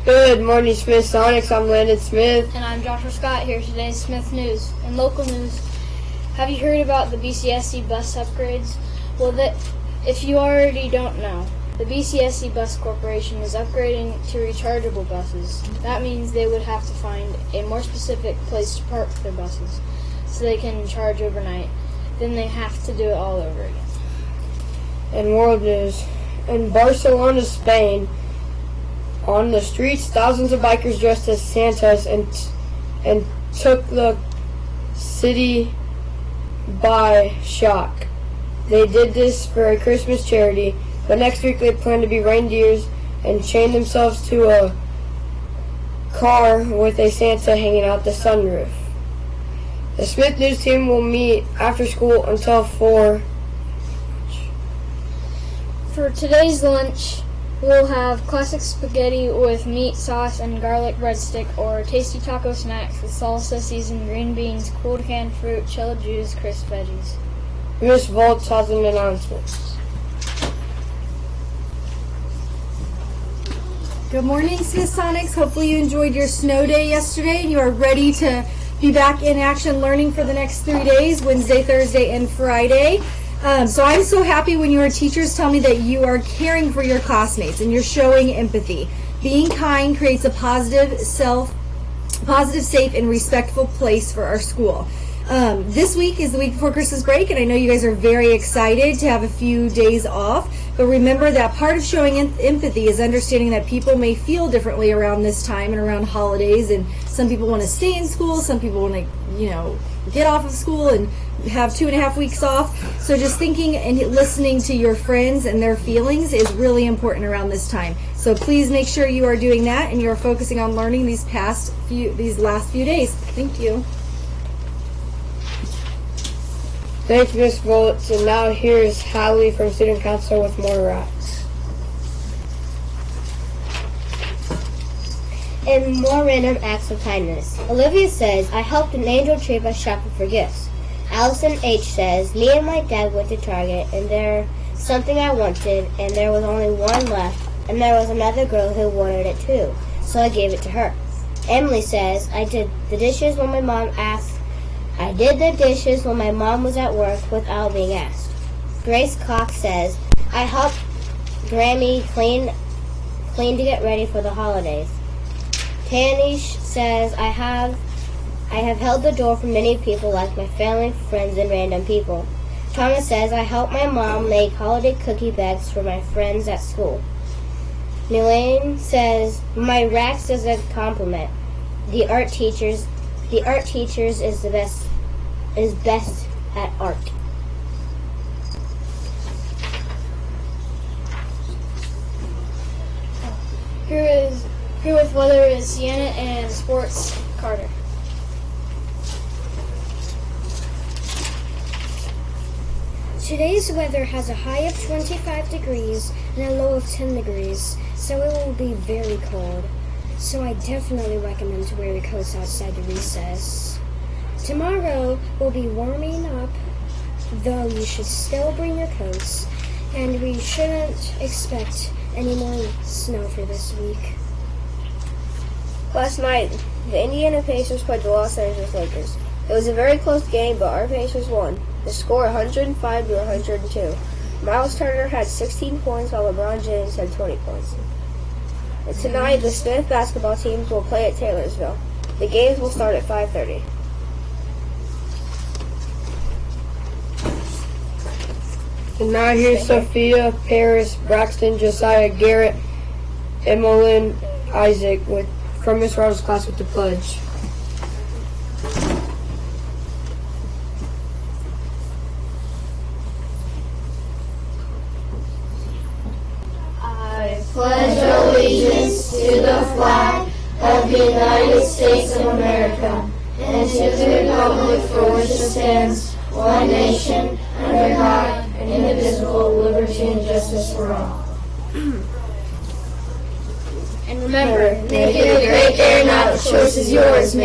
Good morning, Smith Sonics. I'm Landon Smith. And I'm Joshua Scott. Here's today's Smith News. In local news, have you heard about the BCSC bus upgrades? Well, if you already don't know, the BCSC Bus Corporation is upgrading to rechargeable buses. That means they would have to find a more specific place to park their buses so they can charge overnight. Then they have to do it all over again. In world news, in Barcelona, Spain, on the streets, thousands of bikers dressed as Santas and took the city by shock. They did this for a Christmas charity, but next week they plan to be reindeers and chain themselves to a car with a Santa hanging out the sunroof. The Smith News team will meet after school until 4. For today's lunch, we'll have classic spaghetti with meat sauce and garlic breadstick, or tasty taco snacks with salsa, seasoned green beans, cooled canned fruit, chilled juice, crisp veggies. Miss Volts has an announcement. Good morning, Smith Sonics. Hopefully you enjoyed your snow day yesterday and you are ready to be back in action learning for the next 3 days, Wednesday, Thursday, and Friday. So I'm so happy when your teachers tell me that you are caring for your classmates and you're showing empathy. Being kind creates a positive, safe, and respectful place for our school. This week is the week before Christmas break, and I know you guys are very excited to have a few days off. But remember that part of showing empathy is understanding that people may feel differently around this time and around holidays, and some people want to stay in school, some people want to, get off of school and have 2.5 weeks off. So just thinking and listening to your friends and their feelings is really important around this time. So please make sure you are doing that and you are focusing on learning these last few days. Thank you. Thanks, Miss Volts. And now here's Hallie from Student Council with more rats. And more random acts of kindness. Olivia says, I helped an angel trade by shopping for gifts. Allison H. says, me and my dad went to Target and there's something I wanted and there was only one left and there was another girl who wanted it too, so I gave it to her. Emily says, I did the dishes when my mom was at work without being asked. Grace Cox says, I helped Grammy clean to get ready for the holidays. Tanish says, I have held the door for many people like my family, friends, and random people. Thomas says, I helped my mom make holiday cookie bags for my friends at school. Elaine says, my racks is a compliment. The art teachers is best at art. Here with weather is Sienna, and sports, Carter. Today's weather has a high of 25 degrees and a low of 10 degrees, so it will be very cold. So I definitely recommend to wear your coats outside the recess. Tomorrow will be warming up, though you should still bring your coats, and we shouldn't expect any more snow for this week. Last night, the Indiana Pacers played the Los Angeles Lakers. It was a very close game, but our Pacers won. The score 105 to 102. Miles Turner had 16 points while LeBron James had 20 points. And tonight, the Smith basketball teams will play at Taylorsville. The games will start at 5:30. And now here's Sophia, Paris, Braxton, Josiah, Garrett, Emmeline, Isaac from Miss Rogers' class with the pledge. I pledge allegiance to the flag of the United States of America and to the republic for which it stands, one nation, under God, indivisible, liberty and justice for all. And remember, Make it a great day or not, the choice is yours. Make